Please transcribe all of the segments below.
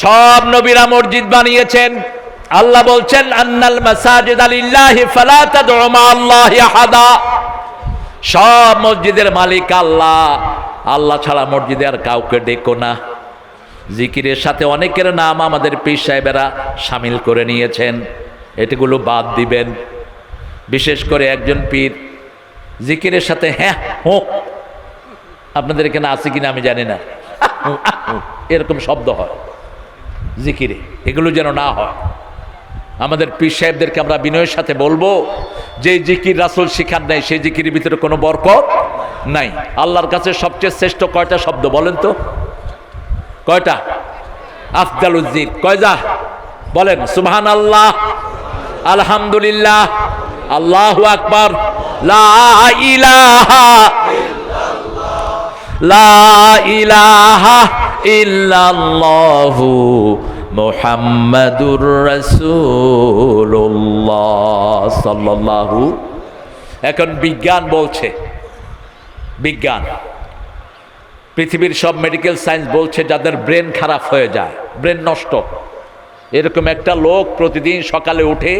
সব নবীরা মসজিদ বানিয়েছেন। আল্লাহ বলছেন আন্নাল মাসাজিদা লিল্লাহি ফালা তাদউ মা আল্লাহি আহাদা। সব মসজিদের মালিক আল্লাহ, আল্লাহ ছাড়া মসজিদে আর কাউকে ডেকো না। জিকিরের সাথে অনেকের নাম আমাদের পীর সাহেবেরা শামিল করে নিয়েছেন, এগুলো বাদ দিবেন। বিশেষ করে একজন পীর জিকিরের সাথে হ্যাঁ হো, আপনাদের এখানে আছে কিনা আমি জানি না, এরকম শব্দ হয় জিকিরে, এগুলো যেন না হয়। আমাদের পীর সাহেবদেরকে আমরা বিনয়ের সাথে বলবো যে জিকির রাসূল শিখান নাই, সেই জিকিরের ভিতরে কোনো বরকত নাই। আল্লাহর কাছে সবচেয়ে শ্রেষ্ঠ কয়টা শব্দ বলেন তো? কয়টা? আফদালুজ জিকির কয়টা বলেন? সুবহানাল্লাহ, আলহামদুলিল্লাহ, আল্লাহু আকবার, লা ইলাহা ইল্লাল্লাহু মুহাম্মাদুর রাসূলুল্লাহ সাল্লাল্লাহু। এখন বিজ্ঞান বলছে, বিজ্ঞান পৃথিবীর সব মেডিকেল সায়েন্স বলছে যাদের ব্রেন খারাপ হয়ে যায়, ব্রেন নষ্ট, এরকম একটা লোক প্রতিদিন সকালে উঠে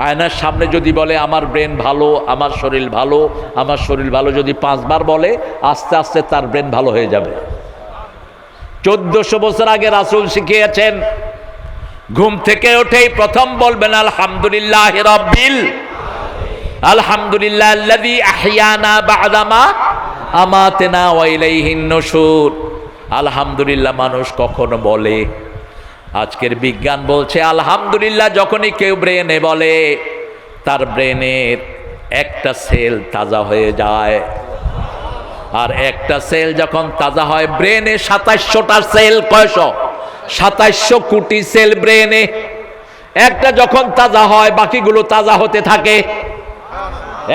আয়নার সামনে যদি বলে আমার ব্রেন ভালো, আমার শরীর ভালো, আমার শরীর ভালো, যদি 5 বার বলে আস্তে আস্তে তার ব্রেন ভালো হয়ে যাবে। 1400 বছর আগে রাসূল শিখিয়েছেন ঘুম থেকে উঠেই প্রথম বলবেন আলহামদুলিল্লাহি রাব্বিল, আলহামদুলিল্লাহ আল্লাযী আহইয়ানা বা'দামা আমাতানা ওয়া ইলাইহিন নুশুর। আলহামদুলিল্লাহ মানুষ কখনো বলে, আজকের বিজ্ঞান বলছে আলহামদুলিল্লাহ যখনই কেউ ব্রেনে বলে তার ব্রেনের একটা সেল তাজা হয়ে যায়। আর একটা সেল যখন তাজা হয়, ব্রেনে 2700টা সেল, কয়শো? 2700 কোটি সেল ব্রেনে। একটা যখন তাজা হয় বাকিগুলো তাজা হতে থাকে,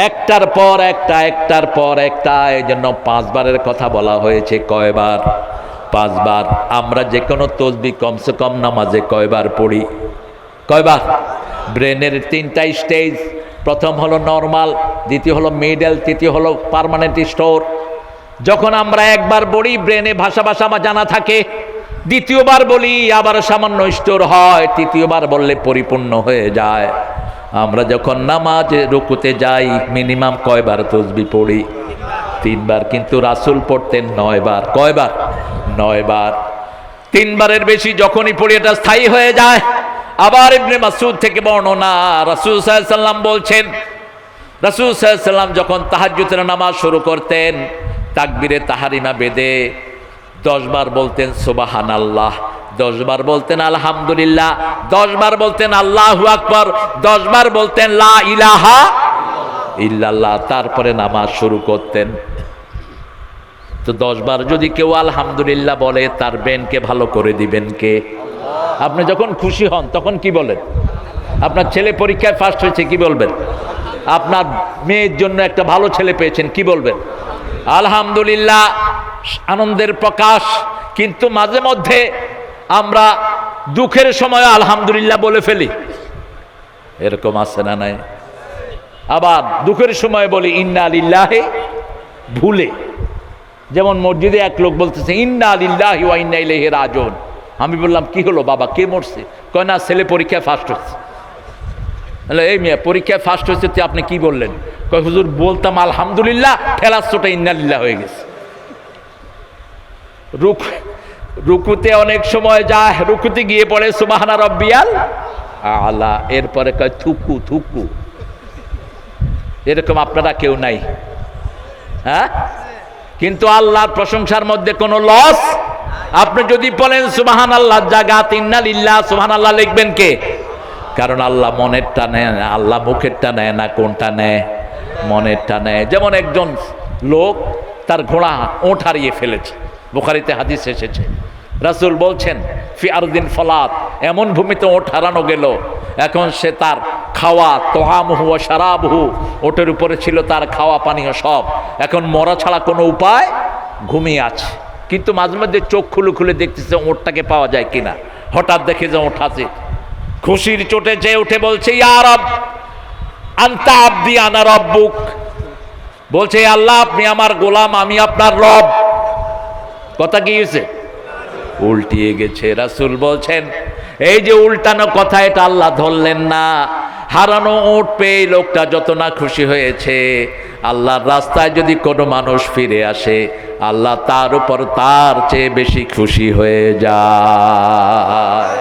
একটার পর একটা, একটার পর একটা। এই জন্য 5 বারের কথা বলা হয়েছে। কয়বার? 5 বার। আমরা যে কোনো তসবিহ কমসে কম নামাজে কয়বার পড়ি? কয়বার? ব্রেনের 3টা স্টেজ, প্রথম হলো নরমাল, দ্বিতীয় হলো মিডল, তৃতীয় হলো পার্মানেন্ট স্টোর। যখন আমরা একবার বলি ব্রেনে ভাষা আমার জানা থাকে, দ্বিতীয়বার বলি আবার সামান্য স্টোর হয়, তৃতীয়বার বললে পরিপূর্ণ হয়ে যায়। আমরা যখন নামাজে রুকুতে যাই মিনিমাম কয়বার তসবিহ পড়ি? 3 বার। কিন্তু রাসূল পড়তেন 9 বার। কয়বার? 9 বার। 3 বারের বেশি যখনই পড়ি এটা স্থায়ী হয়ে যায়। আবার ইবনে মাসউদ থেকে বর্ণনা, রাসূল সাল্লাল্লাহু আলাইহি ওয়াসাল্লাম বলছেন, রাসূল সাল্লাল্লাহু আলাইহি ওয়াসাল্লাম যখন তাহাজ্জুদের নামাজ শুরু করতেন তাকবীরে তাহরিমা বেদে 10 বার বলতেন সুবহানাল্লাহ, 10 বার বলতেন আলহামদুলিল্লাহ, 10 বার বলতেন আল্লাহু আকবার, 10 বার বলতেন লা ইলাহা ইল্লাল্লাহ, তারপরে নামাজ শুরু করতেন। তো 10 বার যদি কেউ আলহামদুলিল্লাহ বলে তার ব্রেনকে ভালো করে দিবেন কে? আপনি যখন খুশি হন তখন কি বলেন? আপনার ছেলে পরীক্ষায় ফার্স্ট হয়েছে কি বলবেন? আপনার মেয়ের জন্য একটা ভালো ছেলে পেয়েছেন কি বলবেন? আলহামদুলিল্লাহ, আনন্দের প্রকাশ। কিন্তু মাঝে মধ্যে আমরা দুঃখের সময় আলহামদুলিল্লাহ বলে ফেলি, এরকম আছে না নাই? আবার দুঃখের সময় বলি ইন্না লিল্লাহি, ভুলে। যেমন মসজিদে এক লোক বলতেছে ইন্না লিল্লাহি ওয়া ইন্না ইলাইহি রাজিউন। আমি বললাম কি হলো বাবা, কে মরছে? কয় না, ছেলে পরীক্ষায় ফার্স্ট হচ্ছে। এই মেয়ে পরীক্ষায় ফার্স্ট হয়েছে, আপনি কি বললেন? কয় হুজুর বলতাম আলহামদুলিল্লাহ, ঠেলাচ্ছটা ইন্না লিল্লাহ হয়ে গেছে। রুকুতে অনেক সময় যায়, রুকুতে গিয়ে পড়ে সুবহানা রাব্বিয়াল আলা, এরপরে কয় থুকু থুকু। এরকম আপনারা কেউ নাই, হ্যাঁ? কিন্তু আল্লাহর প্রশংসার মধ্যে কোনো লস। আপনি যদি বলেন সুবহানাল্লাহ জাগাত ইন্না লিল্লাহ, সুবহানাল্লাহ লিখবেন কে? কারণ আল্লাহ মনেরটা নেয় না, আল্লাহ মুখেরটা নেয় না। কোনটা নেয়? মনেরটা নেয়। যেমন একজন লোক তার ঘোড়া ওঁট হারিয়ে ফেলেছে, বুখারীতে হাদিস এসেছে। রাসূল বলছেন ফি আরদিন ফলাত, এমন ভূমিতে ওঁট হারানো গেল, এখন সে তার খাওয়া তোআমুহু ওয়া শারাবুহু, ওটের উপরে ছিল তার খাওয়া পানীয় সব, এখন মরা ছাড়া কোনো উপায়, ঘুমিয়ে আছে। কিন্তু মাঝে মধ্যে চোখ খুলে খুলে দেখতেছে ওঁটটাকে পাওয়া যায় কিনা। হঠাৎ দেখে যে ওঁট আছে, খুশির চোটে যে উঠে বলছে ইয়া রব আনতা আবদি আনা রব্বুক, বলছে আল্লাহ আপনি আমার গোলাম, আমি আপনার রব। কথা কি হয়েছে? উল্টিয়ে গেছে। রাসূল বলছেন এই যে উল্টানো কথা, এটা আল্লাহ ধরলেন না। হারানো উট পেয়ে লোকটা যত না খুশি হয়েছে, আল্লাহর রাস্তায় যদি কোনো মানুষ ফিরে আসে, আল্লাহ তার উপর তার চেয়ে বেশি খুশি হয়ে যায়।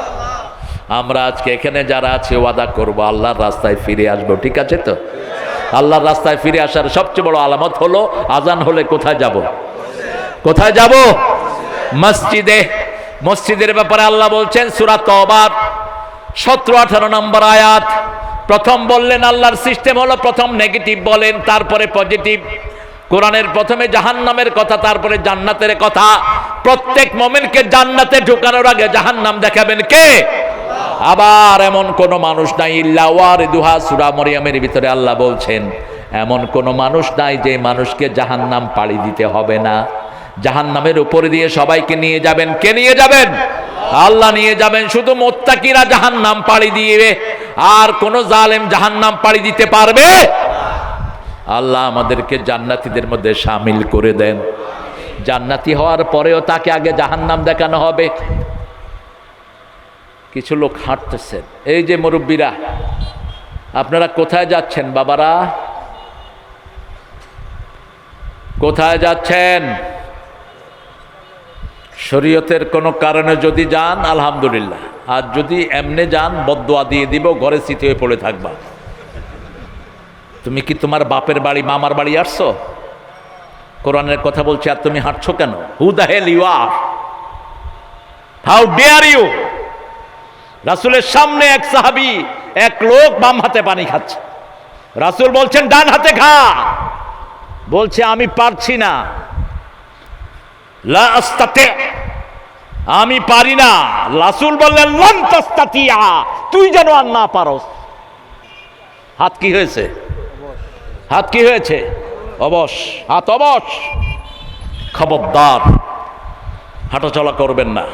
আমরা আজকে এখানে যারা আছি ওয়াদা করব আল্লাহর রাস্তায় ফিরে আসবো, ঠিক আছে তো? আল্লাহর রাস্তায় ফিরে আসার সবচেয়ে বড় আলামত হলো আজান হলে কোথায় যাব? কোথায় যাব? মসজিদে। মসজিদের ব্যাপারে আল্লাহ বলছেন সূরা তওবার 17-18 নম্বর আয়াত। প্রথম বললেন আল্লাহর সিস্টেম হলো প্রথম নেগেটিভ বলেন, তারপরে পজিটিভ। কোরআনের প্রথমে জাহান্নামের কথা, তারপরে জান্নাতের কথা। প্রত্যেক মুমিনকে জান্নাতে ঢোকানোর আগে জাহান্নাম দেখাবেন কে? আবার এমন কোন মানুষ নাই ইল্লা ওয়ারিদুহা, সূরা মরিয়মের ভিতরে আল্লাহ বলছেন এমন কোন মানুষ নাই যে মানুষকে জাহান্নাম পাড়ি দিতে হবে না। জাহান্নামের উপরে দিয়ে সবাইকে নিয়ে যাবেন। কে নিয়ে যাবেন? আল্লাহ নিয়ে যাবেন। শুধু মুত্তাকিরা জাহান্নাম পাড়ি দিবে, আর কোন জালেম জাহান্নাম পাড়ি দিতে পারবে? আল্লাহ আমাদেরকে জান্নাতীদের মধ্যে শামিল করে দেন। জান্নাতি হওয়ার পরেও তাকে আগে জাহান্নাম দেখানো হবে। কিছু লোক হাঁটতেছেন, এই যে মুরব্বীরা, আপনারা কোথায় যাচ্ছেন বাবারা? কোথায় যাচ্ছেন? শরীয়তের কোনো কারণে যদি যান আলহামদুলিল্লাহ, আর যদি এমনে যান বদদুয়া দিয়ে দিব, ঘরে স্মৃতি হয়ে পড়ে থাকবা। তুমি কি তোমার বাপের বাড়ি মামার বাড়ি আসছো? কোরআনের কথা বলছে, আর তুমি হাঁটছো কেন? Who the hell you are? How dare you? রাসূলের সামনে এক সাহাবী, এক লোক বাম হাতে পানি খাচ্ছে। রাসূল বলছেন ডান হাতে খা। বলছে আমি পারছি না, লা আস্তাতি, আমি পারি না। রাসূল বললেন লান তাস্তাতিয়া, তুই যেন আর না পারস। হাত কি হয়েছে? হাত কি হয়েছে? অবশ, হাত অবশ। খবরদার হাঁটাচলা করবেন না।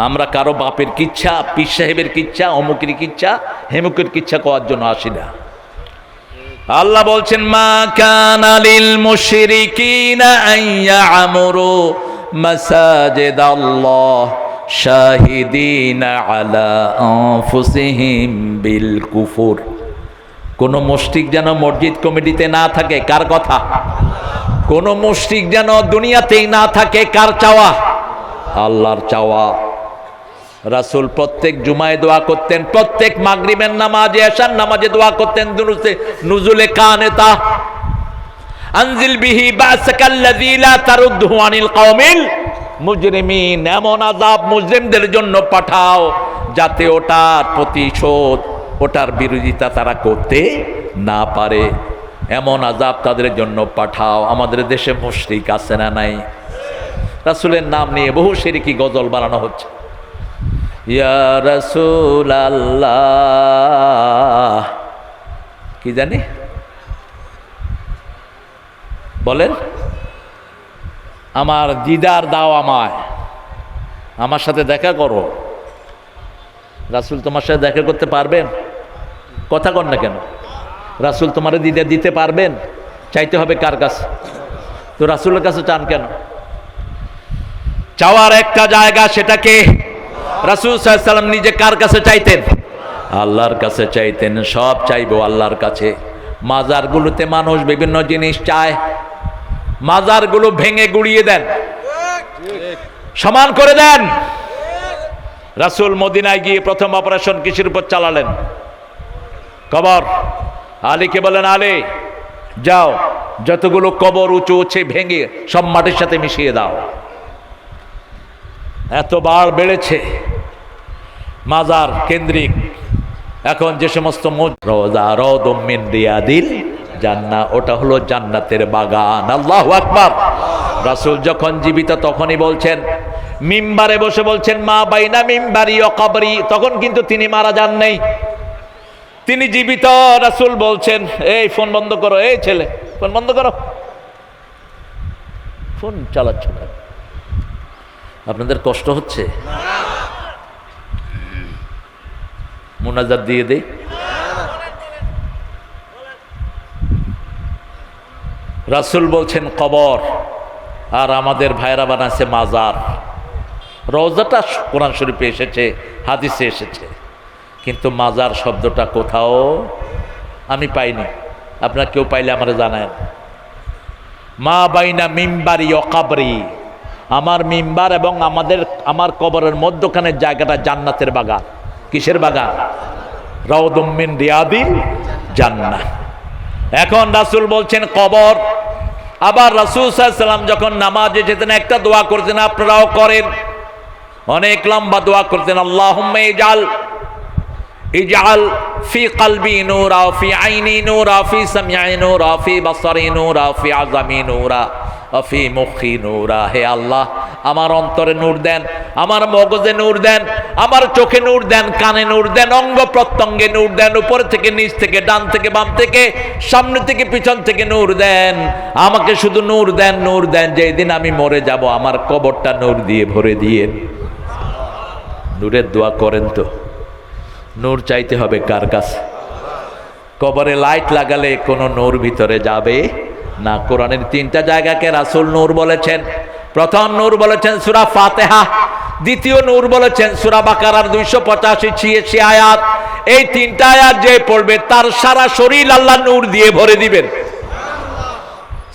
আমরা কারো বাপের কিচ্ছা, পীর সাহেবের কিচ্ছা, অমুকের কিচ্ছা, হেমুকের কিচ্ছা করার জন্য আসি না। আল্লাহ বলছেন মা কানা লিল মুশরিকিনা আন ইয়ামুরু মাসাজিদাল্লাহ শাহিদিনা আলা আনফুসিহিম বিল কুফর। কোন মুশরিক যেন মসজিদ কমিটিতে না থাকে। কার কথা? কোন মুশরিক যেন দুনিয়াতেই না থাকে। কার চাওয়া? আল্লাহর চাওয়া। রাসূল প্রত্যেক জুমায় দোয়া করতেন, প্রত্যেক মাগরিবের নামাজে, এশার নামাজে দোয়া করতেন নুজুলে কানেতা, আনজিল বিহি বাসাকাল্লাযী লা তারুদ্দু আনিল কওমিল মুজরিমিন। এমন আযাব মুজরিমদের জন্য পাঠাও যাতে ওটার প্রতিশোধ, ওটার বিরোধিতা তারা করতে না পারে। এমন আযাব তাদের জন্য পাঠাও। আমাদের দেশে মুশরিক আছে না নাই? রাসূলের নাম নিয়ে বহু শিরকি গজল বানানো হচ্ছে। ইয়া রাসূলাল্লাহ, কি জানি বলেন, আমার দিদার দাও আমায়, আমার সাথে দেখা করো। রাসূল তোমার সাথে দেখা করতে পারবেন? কথা কর না কেন? রাসূল তোমার দিদার দিতে পারবেন? চাইতে হবে কার কাছে? তো রাসূলের কাছে চান কেন? চাওয়ার একটা জায়গা, সেটাকে রাসূল সাল্লাল্লাহু আলাইহি ওয়াসাল্লাম নিজে কার কাছে চাইতেন? আল্লাহর কাছে চাইতেন। সব চাইবো আল্লাহর কাছে। মাজারগুলোতে মানুষ বিভিন্ন জিনিস চায়, মাজারগুলো ভেঙে গুড়িয়ে দেন, সমান করে দেন। রাসূল মদিনায় গিয়ে প্রথম অপারেশন কিসের উপর চালালেন? কবর। আলীকে বলেন আলী যাও, যতগুলো কবর উঁচু উঁচু ভেঙে সব মাটির সাথে মিশিয়ে দাও। এতবার বেড়েছে মাজার কেন্দ্রিক। এখন যে সমস্ত রওজা রাউদুম মিন রিয়াদিল জান্নাহ, ওটা হলো জান্নাতের বাগান। আল্লাহু আকবার। রাসূল যখন জীবিত তখনই বলছেন, মিম্বারে বসে বলছেন মা বাইনা মিম্বারি ওয়া কবরি। তখন কিন্তু তিনি মারা যান নাই, তিনি জীবিত। রাসূল বলছেন এই ফোন বন্ধ করো, এই ছেলে ফোন বন্ধ করো, ফোন চালাচ্ছ না। আপনাদের কষ্ট হচ্ছে? মুনাজাত দিয়ে দেই। রাসূল বলছেন কবর, আর আমাদের ভাইরা বানাচ্ছে মাজার। রওজাটা কোরআন শরীফে এসেছে, হাদিসে এসেছে, কিন্তু মাজার শব্দটা কোথাও আমি পাইনি। আপনারা কেউ পাইলে আমারে জানায়। মা বাইনা মিম্বারি ও কাবরি, আমার মিম্বার এবং আমার কবরের মধ্যখানের জায়গাটা জান্নাতের বাগান। কিসের বাগান? রাউদুম মিন রিয়াদিল জান্নাহ। এখন রাসূল বলছেন কবর। আবার রাসূল সাল্লাল্লাহু আলাইহি ওয়াসাল্লাম যখন নামাজে যেতেন একটা দোয়া করতেন, আপনারাও করেন, অনেক লম্বা দোয়া করতেন, আল্লাহুম্মা ইজআল ফি কলবি নূরা, ফি আইনি নূরা, ফি সামঈ নূরা, ফি বাসারি নূরা, ফি আযামি নূরা, ফি মুখি নূরা। হে আল্লাহ, আমার অন্তরে নূর দেন, আমার মগজে নূর দেন, আমার চোখে নূর দেন, কানে নূর দেন, অঙ্গ প্রত্যঙ্গে নূর দেন, উপর থেকে নিচ থেকে, ডান থেকে বাম থেকে, সামনে থেকে পিছন থেকে নূর দেন। আমাকে শুধু নূর দেন, নূর দেন, যেদিন আমি মরে যাব আমার কবরটা নূর দিয়ে ভরে দিয়ে। নূরের দোয়া করেন তো? নূর চাইতে হবে কার কাছে? কবরে লাইট লাগালে কোনো নূর ভিতরে যাবে না। কোরআনের 3টা জায়গাকে রাসূল নূর বলেছেন। প্রথম নূর বলেছেন সূরা ফাতিহা, দ্বিতীয় নূর বলেছেন সূরা বাকারার 285-86 আয়াত। এই 3টা আয়াত যে পড়বে তার সারা শরীর আল্লাহ নূর দিয়ে ভরে দিবেন।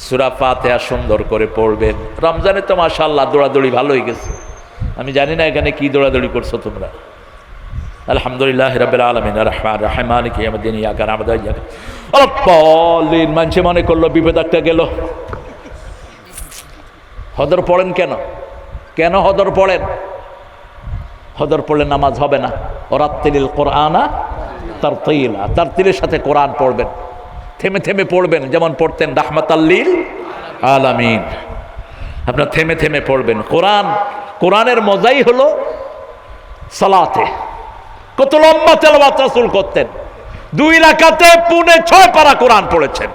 সূরা ফাতিহা সুন্দর করে পড়বেন। রমজানে তো মাশাআল্লাহ দৌড়াদৌড়ি ভালোই গেছে। আমি জানি না এখানে কি দৌড়াদৌড়ি করছো তোমরা। আলহামদুলিল্লাহ রাব্বিল আলামিন আর রহমান রহিম মালিক ইয়াউমিদ্দিন ইয়াকা না'বুদু ওয়া ইয়াকা নস্তাঈন। মানুষে মনে করলো বিপদ একটা গেল। হদর পড়েন কেন? কেন হদর পড়েন? হদর পড়লে নামাজ হবে না। ওরাত্তিলিল কোরআনা তারতিলা, তারতিলের সাথে কোরআন পড়বেন, থেমে থেমে পড়বেন, যেমন পড়তেন রাহমাতাল লিল আলামিন। আপনার থেমে থেমে পড়বেন কোরআন। কোরআনের মজাই হলো সালাতে। কত লম্বা তেলাওয়াত রাসূল করতেন। 2 রাকাতে 6.5 পারা কোরআন পড়েছেন।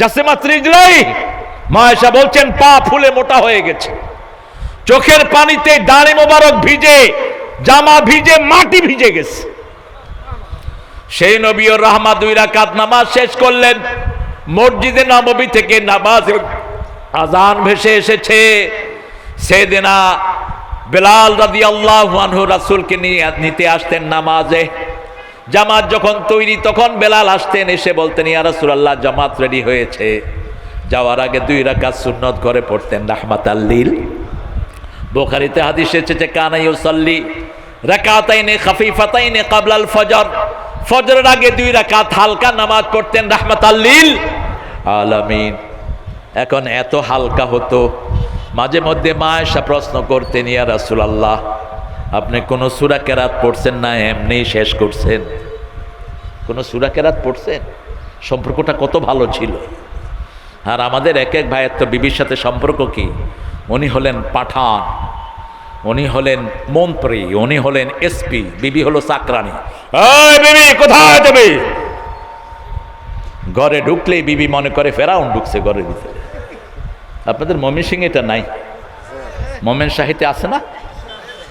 জাসিমাত রিজলাই মা আয়েশা বলছেন পা ফুলে মোটা হয়ে গেছে, চোখের পানিতে দাড়ি মোবারক ভিজে, জামা ভিজে, মাটি ভিজে গেছে। সেই নবী ও রাহমাত 2 রাকাত নামাজ শেষ করলেন। মসজিদে নববী থেকে নামাজ আজান ভেসে এসেছে। সেদিনা বেলাল রাদিয়াল্লাহু আনহু রাসূলকে নিতে আসতেন নামাজে। জামাত যখন তৈরি তখন বেলাল আসতেন, এসে বলতেন ইয়া রাসূলুল্লাহ জামাত রেডি হয়েছে। যাওয়ার আগে 2 রাকাত সুন্নত করে পড়তেন রাহমাতাল লিল। বুখারীতে হাদিস এসেছে কানা ইউসাল্লি রাকাতাইনি খাফিফাতাইনি ক্বাবলাল ফজর। ফজরের আগে 2 রাকাত হালকা নামাজ পড়তেন রাহমাতাল লিল আলামিন। এখন এত হালকা হতো, মাঝে মধ্যে মা আয়েশা প্রশ্ন করতেন ইয়া রাসূলুল্লাহ আপনি কোন সূরা কেরাত পড়ছেন না এমনি শেষ করছেন? কোন সূরা কেরাত পড়ছেন? সম্পর্কটা কত ভালো ছিল। আর আমাদের এক এক ভাইয়ের তো বিবির সাথে সম্পর্ক কি, উনি হলেন পাঠান, উনি হলেন মন্ত্রী, উনি হলেন এসপি, বিবি হলো চাকরানি। এই বিবি কোথায় যাবে? ঘরে ঢুকলেই বিবি মনে করে ফেরাউন ঢুকছে ঘরের ভিতরে। আপনাদের ময়মনসিংহে এটা নাই? ময়মনসিংহে আছে না?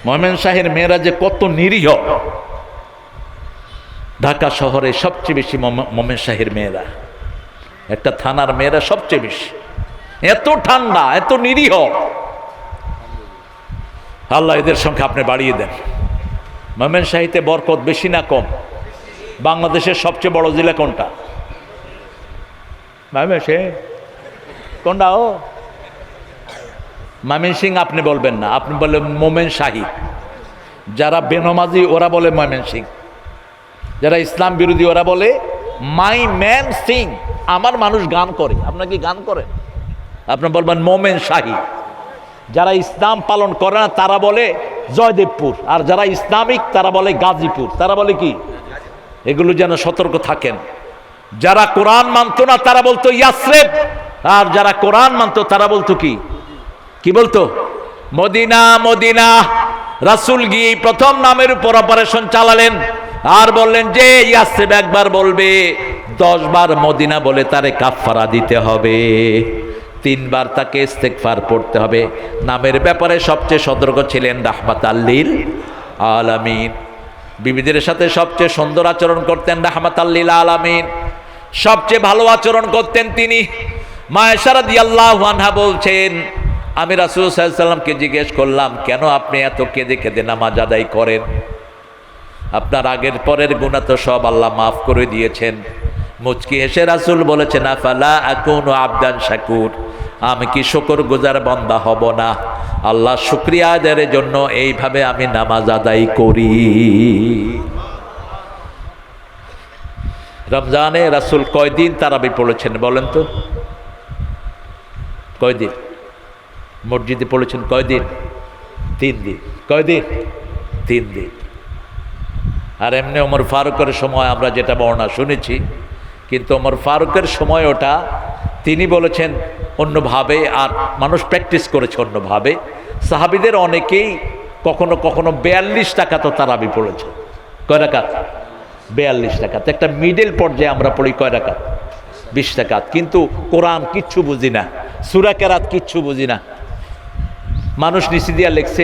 ময়মনসিংহের মেয়েরা যে কত নিরীহ। ঢাকা শহরে সবচেয়ে বেশি ময়মনসিংহের মেয়েরা, একটা থানার মেয়েরা সবচেয়ে বেশি। এত ঠান্ডা, এত নিরীহ। আল্লাহ এদের সংখ্যা আপনি বাড়িয়ে দেন। ময়মনসিংহে বরকত বেশি না কম? বাংলাদেশের সবচেয়ে বড় জেলা কোনটা? ময়মনসিংহ কোনটা? ও ময়মনসিংহ আপনি বলবেন না, আপনি বললেন মোমেনশাহী। যারা বেনমাজি ওরা বলে ময়মনসিংহ, যারা ইসলাম বিরোধী ওরা বলে মাই ম্যান সিং। আমার মানুষ গান করে, আপনারা কি গান করেন? আপনি বলবেন মোমেনশাহী। যারা ইসলাম পালন করে না তারা বলে জয়দেবপুর, আর যারা ইসলামিক তারা বলে গাজীপুর। তারা বলে কি? এগুলো যেন সতর্ক থাকেন। যারা কোরআন মানত না তারা বলতো ইয়াসরেব, আর যারা কোরআন মানত তারা বলতো কি? কি বলতো? মদিনা। মদিনা। রাসূল গিয়ে প্রথম নামের উপর অপারেশন চালালেন, আর বললেন যে ইয়াসরেব একবার বলবে 10 বার মদিনা বলে তারে কাফারা দিতে হবে, 3 বার তাকে ইস্তেগফার পড়তে হবে। নামের ব্যাপারে সবচেয়ে সতর্ক ছিলেন রাহমাতাল লিল আলামিন। বিবিদের সাথে সবচেয়ে সুন্দর আচরণ করতেন রাহমাতাল লিল আলামিন। সবচেয়ে ভালো আচরণ করতেন তিনি। মা আয়েশা রাদিয়াল্লাহু আনহা বলছেন আমি রাসূল সাল্লাল্লাহু আলাইহি ওয়াসাল্লামকে জিজ্ঞেস করলাম, কেন আপনি এত কেঁদে কেঁদে নামাজ আদায় করেন? আপনার আগের পরের গুনাহ তো সব আল্লাহ মাফ করে দিয়েছেন। মুচকি হেসে রাসূল বলেছেন, আফালা আকুনু আবদান শাকুর, আমি কি শুকরগুজার বান্দা হব না? আল্লাহ শুকরিয়া আদায়ের জন্য এইভাবে আমি নামাজ আদায় করি। রমজানে রাসূল কয়দিন তারাবি পড়েছেন বলেন তো? কয়দিন মসজিদে পড়েছেন? কয়দিন? 3 দিন। কয়দিন? 3 দিন। আর এমনি ওমর ফারুকের সময় আমরা যেটা বর্ণনা শুনেছি, কিন্তু ওমর ফারুকের সময় ওটা তিনি বলেছেন অন্যভাবে, আর মানুষ প্র্যাকটিস করেছে অন্যভাবে। সাহাবীদের অনেকেই কখনো কখনো 42 টাকা তো তারাবি পড়েছে। কয় রাকাত? 42 টাকাত। একটা মিডল পর্যায়ে আমরা পড়ি কয় রাকাত? 20 টাকাত। কিন্তু কোরআন কিচ্ছু বুঝি না, সূরা কেরাত কিচ্ছু বুঝি না। মানুষ নিচে দিয়া লিখছে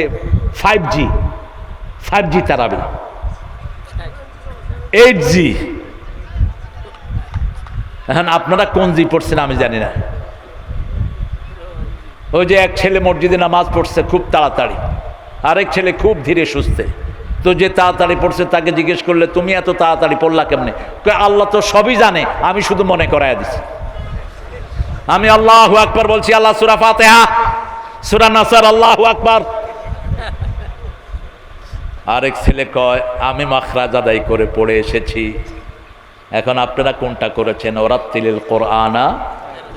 5G তারাবি, 8G। এখন আপনারা কোন জি পড়ছেন আমি জানি না। ওই যে এক ছেলে মসজিদে নামাজ পড়ছে খুব তাড়াতাড়ি, আরেক ছেলে খুব ধীরে সুস্থে। তো যে তাড়াতাড়ি পড়ছে তাকে জিজ্ঞেস করলে, তুমি এত তাড়াতাড়ি পড়লা কেমনে? আল্লাহ তো সবই জানে, আমি শুধু মনে করাইয়া দিছি। আমি আল্লাহু আকবার বলছি, আল্লাহ সূরা ফাতিহা, সূরা নাসর, আল্লাহু আকবার। আরেক ছেলে কয়, আমি মাখরাজ আদায় করে পড়ে এসেছি। এখন আপনারা কোনটা করেছেন? ওরাত্তিলিল কোরআনা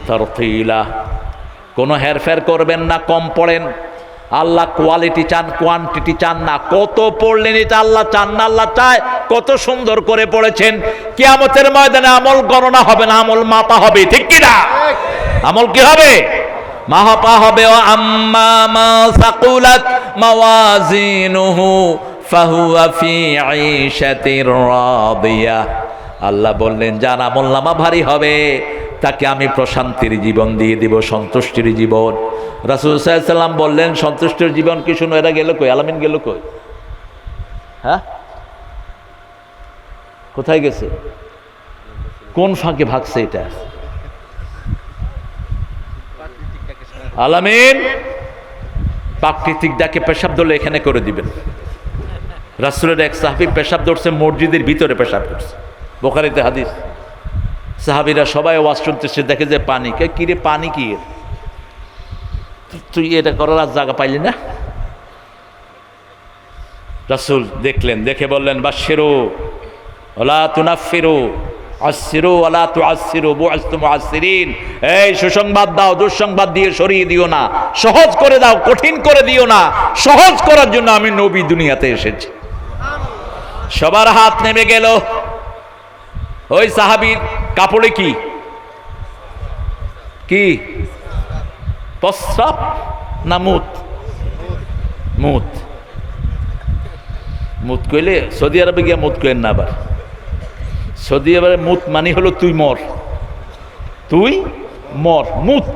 তারতিলা। কোনো হেরফের করবেন না, কম পড়েন। আল্লাহ কোয়ালিটি চান, কোয়ান্টিটি চান না। কত পড়লেন এটা আল্লাহ চান না, আল্লাহ চায় কত সুন্দর করে পড়েছেন। কিয়ামতের ময়দানে আমল গণনা হবে না, আমল মাপা হবে, ঠিক কি না? আমল কি হবে? মাপা হবে। ও আম্মা মা সাকুলাত মাওয়াজিনুহু ফাহুয়া ফি আইশাতির রাদিয়া। আল্লাহ বললেন, যার আমল নামা ভারী হবে তাকে আমি প্রশান্তির জীবন দিয়ে দিব, সন্তুষ্টির জীবন। রাসূল সাল্লাল্লাহু আলাইহি ওয়াসাল্লাম বললেন, সন্তুষ্টির জীবন কি? শুনো, এরা গেল কই? আলামিন গেল কই? হ্যাঁ, কোথায় গেছে? কোন ফাঁকে ভাগছে এটা? আলামিন প্রাকৃতিক ডাকে পেশাব ধরলে এখানে করে দিবেন। রাসূলের এক সাহাবী পেশাব ধরছে, মসজিদের ভিতরে পেশাব করছে, বুখারীতে হাদিস। সাহাবীরা সবাই ওয়াজ শুনতেছে, দেখে যে পানি। কি রে, পানি কি? তুই এটা করার আর জায়গা পাইলি না? রাসূল দেখলেন, দেখে বললেন, বাশশিরু ওয়ালা তুনাফফিরু, আশশিরু ওয়ালা তুআসসিরু, বু'আসতু মুআসসিরিন। এই সুসংবাদ দাও, দুঃসংবাদ দিয়ে সরিয়ে দিও না, সহজ করে দাও, কঠিন করে দিও না। সহজ করার জন্য আমি নবী দুনিয়াতে এসেছি। সবার হাত নেমে গেল। ওই সাহাবীর কাপড়ে কি কি? প্রস্রাব না মুত? মুত। মুত কইলে সৌদি আরবে গিয়া মুত কইেন না। আবার সৌদি আরবে মুত মানে হলো তুই মর, তুই মর, মুত।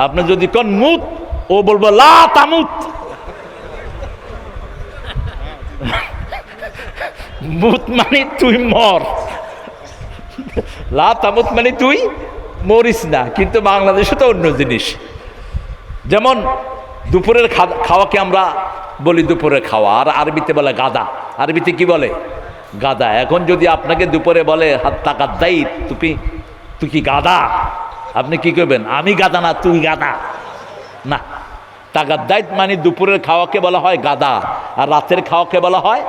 আপনি যদি কোন মুত, ও বলবো লা তামুত। মুত মানে তুই মর, লা তামুত মানে তুই মরিস না। কিন্তু বাংলাদেশে তো অন্য জিনিস। যেমন দুপুরের খাওয়াকে আমরা বলি দুপুরের খাওয়া, আর আরবিতে বলে গাদা। আরবিতে কি বলে? গাদা। এখন যদি আপনাকে দুপুরে বলে হাত টাকার দায়ী, তুই কি গাদা? আপনি কি করবেন? আমি গাদা না, তুই গাদা না। টাকার দায়িত্ব মানে দুপুরের খাওয়াকে বলা হয় গাদা, আর রাতের খাওয়াকে বলা হয়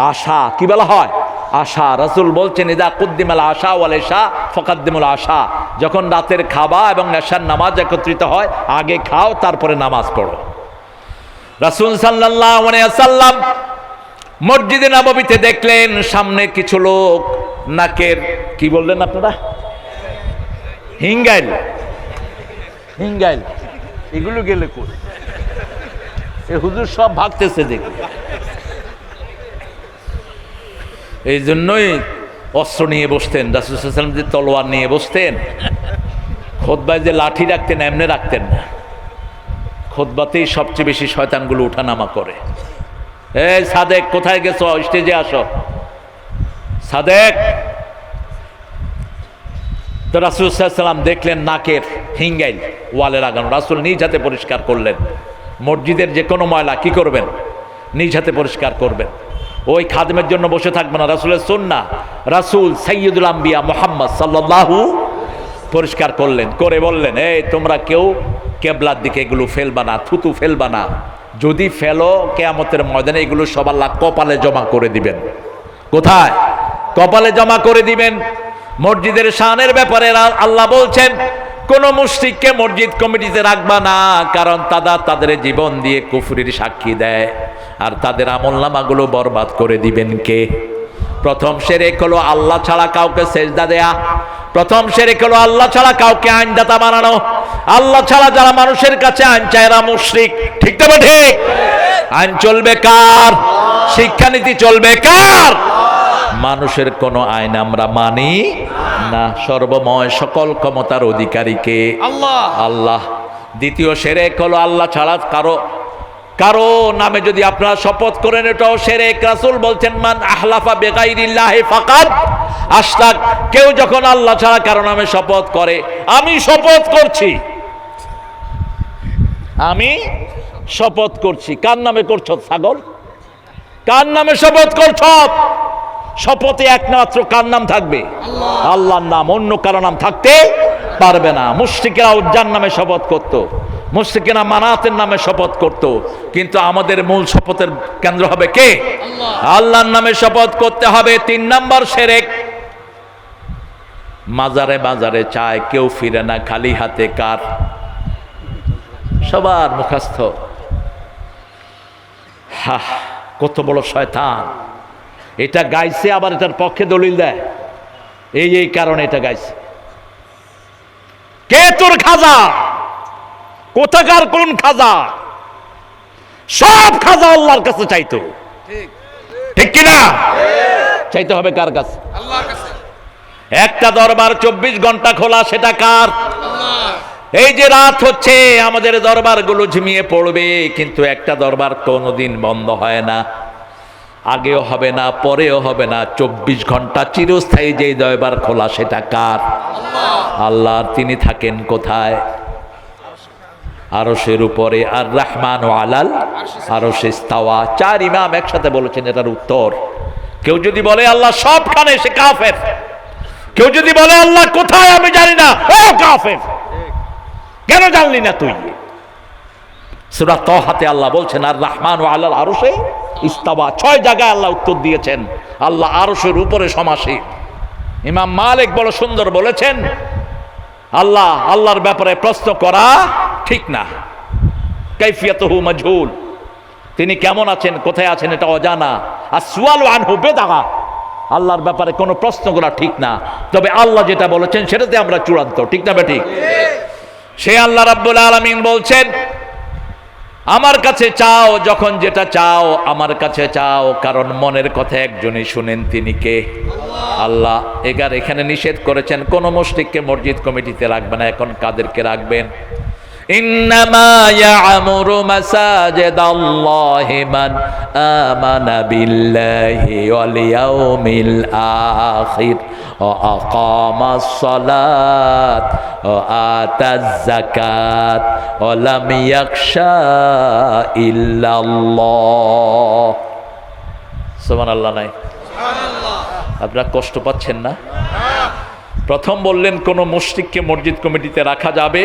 আশা। কি বলা হয়? আশা। রাসূল বলছেন, ইদা কুদ্দিমাল আশা ওয়াল ইশা ফাকাদ্দিমুল আশা। যখন রাতের খাওয়া এবং এশার নামাজ একত্রিত হয়, আগে খাও তারপরে নামাজ পড়ো। রাসূল সাল্লাল্লাহু আলাইহি ওয়াসাল্লাম মসজিদে নববীতে দেখলেন সামনে কিছু লোক নাকের কি বললেন আপনারা? হিঙ্গাইল। হিঙ্গাইল এগুলো গেলে কই? এই হুজুর সব ভাগতেছে দেখি। এই জন্যই অস্ত্র নিয়ে বসতেন রাসূল সাল্লাল্লাহু আলাইহি ওয়াসাল্লাম, যে তলোয়ার নিয়ে বসতেন। খুতবায় যে লাঠি রাখতেন এমনি রাখতেন না, খুতবাতেই সবচেয়ে বেশি শয়তানগুলো উঠানামা করে। এই সাদেক কোথায় গেছো? স্টেজে আসো। সাদেক তো রাসূল সাল্লাল্লাহু আলাইহি ওয়াসাল্লাম দেখলেন নাকের হিঙ্গাইল ওয়ালে লাগানো, রাসূল নিজ হাতে পরিষ্কার করলেন। মসজিদের যে কোনো ময়লা কি করবেন? নিজ হাতে পরিষ্কার করবেন। ওই খাদেমের জন্য বসে থাকবে না, রাসূলের সুন্নাহ। রাসূল সাইয়্যিদুল আম্বিয়া মুহাম্মদ সাল্লাল্লাহু পরিষ্কার করলেন, করে বললেন, এই তোমরা কেউ কেবলার দিকে এগুলো ফেলবা না, থুতু ফেলবা না। যদি ফেলো কিয়ামতের ময়দানে এগুলো সব আল্লাহ কপালে জমা করে দিবেন। কোথায়? কপালে জমা করে দিবেন। মসজিদের শানের ব্যাপারে আল্লাহ বলছেন, কোন মুশরিককে মসজিদ কমিটিতে রাখবা না, কারণ তাদের জীবন দিয়ে কুফরির সাক্ষী দেয়, আর তাদের আমলনামাগুলো বরবাদ করে দিবেন কে? প্রথম শিরক হলো আল্লাহ ছাড়া কাউকে সেজদা দেয়া। প্রথম শিরক হলো আল্লাহ ছাড়া কাউকে আইনদাতা বানানো। আল্লাহ ছাড়া যারা মানুষের কাছে আইন চায় এরা মুশরিক। ঠিক তো ঠিক? আইন চলবে কার? শিক্ষানীতি চলবে কার? মানুষের কোনো আইন আমরা মানি না, সর্বময় সকল ক্ষমতার অধিকারীকে আল্লাহ। দ্বিতীয় শিরক হলো আল্লাহ ছাড়া কারো নামে যদি আপনারা শপথ করেন, এটাও শিরক। রাসূল বলছেন, মান আহলাফা বিগাইরিল্লাহি ফাকাদ আশরাক। কেউ যখন আল্লাহ ছাড়া কারো নামে শপথ করে, আমি শপথ করছি, আমি শপথ করছি। কার নামে করছো ছাগল? কার নামে শপথ করছো? শপথে একমাত্র কার নাম থাকবে? আল্লাহর নাম, অন্য কারো নাম থাকতে পারবে না। মুশরিকেরা উজ্জার নামে শপথ করত, মুশরিকেরা মানাতের নামে শপথ করত, কিন্তু আমাদের মূল শপথের কেন্দ্র হবে কে? আল্লাহর নামে শপথ করতে হবে। 3 নাম্বার শিরক, মাজারে বাজারে চায় কেউ ফিরে না খালি হাতে। কার? সবার মুখস্থ। কত বড় শয়তান! এটা গাইছে, আবার এটার পক্ষে দলিল দেয়, এই কারণে এটা গাইছে। কে তোর খাজা? কোথাকার কোন খাজা? সব খাজা আল্লাহর কাছে চাইতো, ঠিক কিনা? চাইতে হবে কার কাছে? আল্লাহর কাছে। একটা দরবার 24 ঘন্টা খোলা, সেটা কার? আল্লাহ। এই যে রাত হচ্ছে, আমাদের দরবারগুলো ঝিমিয়ে পড়বে, কিন্তু একটা দরবার কোনোদিন বন্ধ হয় না, আগেও হবে না, পরেও হবে না। 24 ঘন্টা চিরস্থায়ী যে দরবার খোলা, সেটা কার? আল্লাহর। তিনি থাকেন কোথায়? আরশের উপরে। আর রহমান আলাল আরশে ইস্তাওয়া। 4 ইমাম একসাথে বলেছেন এটার উত্তর। কেউ যদি বলে আল্লাহ সবখানে, সে কাফের। কেউ যদি বলে আল্লাহ কোথায় আমি জানি না, ও কাফের। কেন জানলি না তুই? সূরা তাহাতে আল্লাহ বলছেন, আর রহমান আলাল আরশে ইস্তাওয়া। 6 জায়গায় আল্লাহ উত্তর দিয়েছেন, আল্লাহ আরশের উপরে সমাসীন। ইমাম মালিক বড় সুন্দর বলেছেন, আল্লাহর ব্যাপারে প্রশ্ন করা ঠিক না। কাইফিয়াতুহু মাজহুল, তিনি কেমন আছেন, কোথায় আছেন, এটা অজানা। আর সুয়ালু আনহু বিদআ, আল্লাহর ব্যাপারে কোনো প্রশ্ন করা ঠিক না। তবে আল্লাহ যেটা বলেছেন সেটাতে আমরা চূড়ান্ত, ঠিক না বেঠিক? সে আল্লাহ রাব্বুল আলামিন বলছেন, আমার কাছে চাও, যখন যেটা চাও আমার কাছে চাও, কারণ মনের কথা একজনই শুনেন, তিনি কে? আল্লাহ। এখানে নিষেধ করেছেন কোন মুশরিককে মসজিদ কমিটিতে রাখবেন না। এখন কাদেরকে রাখবেন? ইন্নামা ইয়া'মুরু মাসাজিদাল্লাহি মান আমানা বিল্লাহি ওয়াল ইয়াউমিল আখির ওয়া আকামাস সালাত ওয়া আতাজ যাকাত ওয়া লাম ইয়াখশা ইল্লাল্লাহ। সুবহানাল্লাহ। নাই? সুবহানাল্লাহ। আপনারা কষ্ট পাচ্ছেন না? প্রথম বললেন কোন মুশরিককে মসজিদ কমিটিতে রাখা যাবে,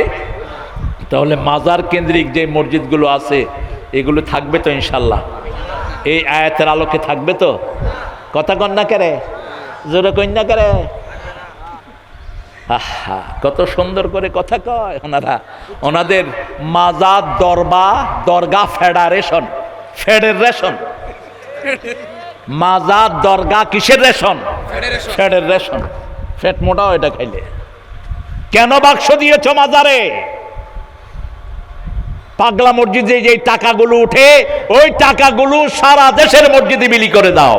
তাহলে মাজার কেন্দ্রিক যে মসজিদগুলো আছে এগুলো থাকবে তো ইনশাল্লাহ? এই আয়াতের আলোকে থাকবে তো? কথা কন না করে, জোরে কন না করে। আহা, কত সুন্দর করে কথা কয় ওনারা। ওনাদের মাজার দরগা ফেডারেশন, মাজার দরগা কিসের রেশন? ফেডারেশন। ফেট মোটাও এটা খাইলে। কেন বাক্স দিয়েছ মাজারে? পাগলা মসজিদে যে টাকাগুলো উঠে, ওই টাকাগুলো সারা দেশের মসজিদে বিলি করে দাও।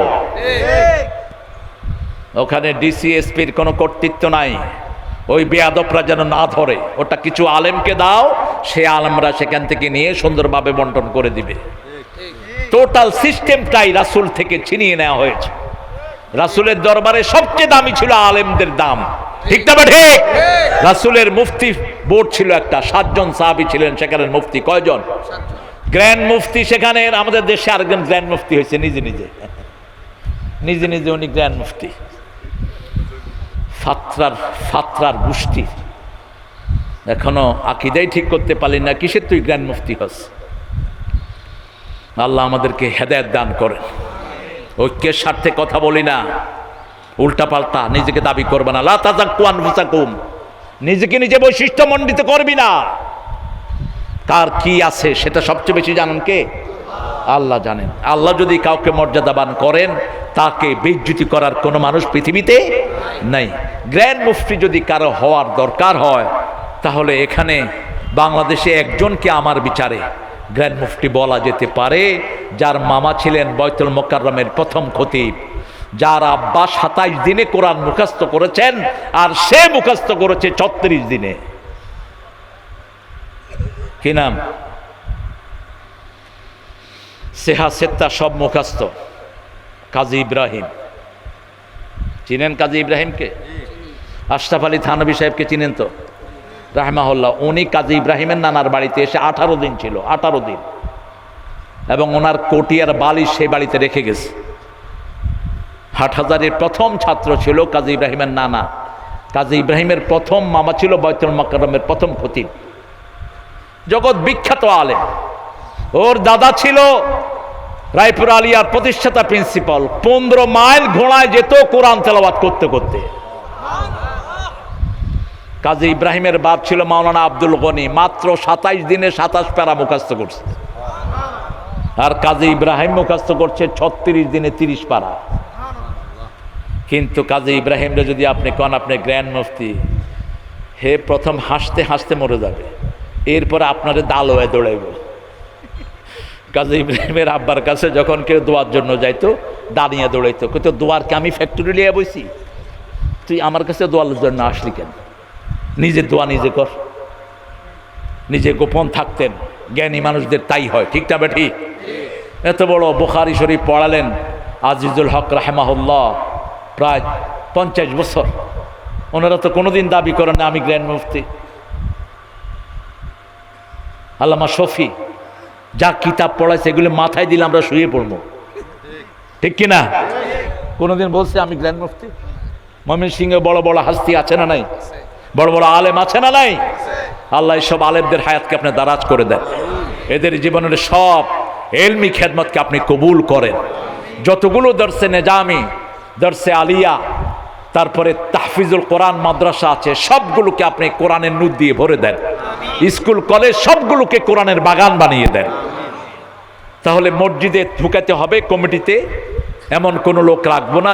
ওখানে ডিসিএসপির কোনো কর্তৃত্ব নাই, ওই বেয়াদবরা যেন না ধরে। ওটা কিছু আলেমকে দাও, সে আলেমরা সেখান থেকে নিয়ে সুন্দরভাবে বন্টন করে দিবে। টোটাল সিস্টেমটাই রাসূল থেকে ছিনিয়ে নেওয়া হয়েছে। রাসূলের দরবারে সবচেয়ে দামি ছিল আলেমদের দাম, ঠিক না ঠিক? রাসূলের মুফতি বোর্ড ছিল একটা, 7 জন সাহাবী ছিলেন সেখানে মুফতি। কয়জন? গ্র্যান্ড মুফতি। সেখানে আমাদের দেশে আরেকজন গ্র্যান্ড মুফতি হয়েছে, নিজে নিজে নিজে নিজে উনি গ্র্যান্ড মুফতি। ফাত্রার গোষ্ঠী এখনো আকীদাই ঠিক করতে পারলি না, কিসের তুই গ্র্যান্ড মুফতি হস? আল্লাহ আমাদেরকে হেদায়েত দান করেন। ঐক্যের স্বার্থে কথা বলি না, উল্টা পাল্টা নিজেকে দাবি করবে না। লা তাযাক্কু আনফুসাকুম, নিজেকে নিজে বৈশিষ্ট্য মণ্ডিত করবি না। কার কি আছে সেটা সবচেয়ে বেশি জানেন কে? আল্লাহ জানেন। আল্লাহ যদি কাউকে মর্যাদাবান করেন, তাকে বেইজ্জতি করার কোনো মানুষ পৃথিবীতে নাই। গ্র্যান্ড মুফতি যদি কারো হওয়ার দরকার হয়, তাহলে এখানে বাংলাদেশে একজনকে আমার বিচারে গ্র্যান্ড মুফতি বলা যেতে পারে, যার মামা ছিলেন বাইতুল মুকাররমের প্রথম খতিব, যার আব্বা 27 দিনে কোরআন মুখস্থ করেছেন, আর সে মুখস্থ করেছে 36 দিনে। কি নাম? সেহা সেত্তা সব মুখস্থ। কাজী ইব্রাহিম। চিনেন কাজী ইব্রাহিমকে? আশরাফ আলী থানভী সাহেবকে চিনেন তো, রাহমাহুল্লাহ। উনি কাজী ইব্রাহিমের নানার বাড়িতে এসে 18 দিন ছিল, 18 দিন, এবং ওনার কোটিয়ার বালিশ সেই বাড়িতে রেখে গেছে। হাটহাজারের প্রথম ছাত্র ছিল কাজী ইব্রাহিমের নানা। কাজী ইব্রাহিমের প্রথম মামা ছিল বাইতুল মুকাররমের প্রথম খতিব, জগৎ বিখ্যাত আলেম। ওর দাদা ছিল রায়পুর আলিয়ার প্রতিষ্ঠাতা প্রিন্সিপাল। 15 মাইল ঘোড়ায় যেত কোরআন তেলাওয়াত করতে করতে। কাজী ইব্রাহিমের বাপ ছিল মাওলানা আব্দুল গনি, মাত্র 27 দিনে 27 প্যারা মুখস্থ করছে। আর কাজী ইব্রাহিম মুখস্থ করছে 36 দিনে 30 পারা। কিন্তু কাজী ইব্রাহিমরে যদি আপনি কন আপনি গ্র্যান্ড মুফতি, হে প্রথম হাসতে হাসতে মরে যাবে, এরপরে আপনারে দাল হয়ে দৌড়াইব। কাজী ইব্রাহিমের আব্বার কাছে যখন কেউ দোয়ার জন্য যাইতো, দাঁড়িয়ে দৌড়াইতো, কিন্তু দোয়ারকে আমি ফ্যাক্টরি লিয়ে বসি, তুই আমার কাছে দোয়ার জন্য আসলি কেন? নিজে দোয়া নিজে কর। নিজে গোপন থাকতেন। জ্ঞানী মানুষদের তাই হয়, ঠিক না বেঠি? এত বড় বুখারী শরীফ পড়ালেন আজিজুল হক রাহমাহুল্লাহ, প্রায় 50 বছর। ওনারা তো কোনোদিন দাবি করেন না আমি গ্র্যান্ড মুফতি। আল্লামা শফি যা কিতাব পড়াইছে এগুলো মাথায় দিলে আমরা শুয়ে পড়বো, ঠিক কিনা? কোনোদিন বলছে আমি গ্র্যান্ড মুফতি? ময়মনসিংহে বড় বড় হাস্তি আছে না নাই? বড় বড় আলেম আছে না নাই? আল্লাহ সব আলেমদের হায়াতকে আপনি দারাজ করে দেন, এদের জীবনের সব এলমি খেদমতকে আপনি কবুল করেন। যতগুলো দর্শে নেজামি, দর্শে আলিয়া, তারপরে তাহফিজুল কোরআন মাদ্রাসা আছে, সবগুলোকে আপনি কোরআনের নূর দিয়ে ভরে দেন। স্কুল কলেজ সবগুলোকে কোরআনের বাগান বানিয়ে দেন। তাহলে মসজিদে ঢুকাতে হবে কমিটিতে এমন কোনো লোক রাখবো না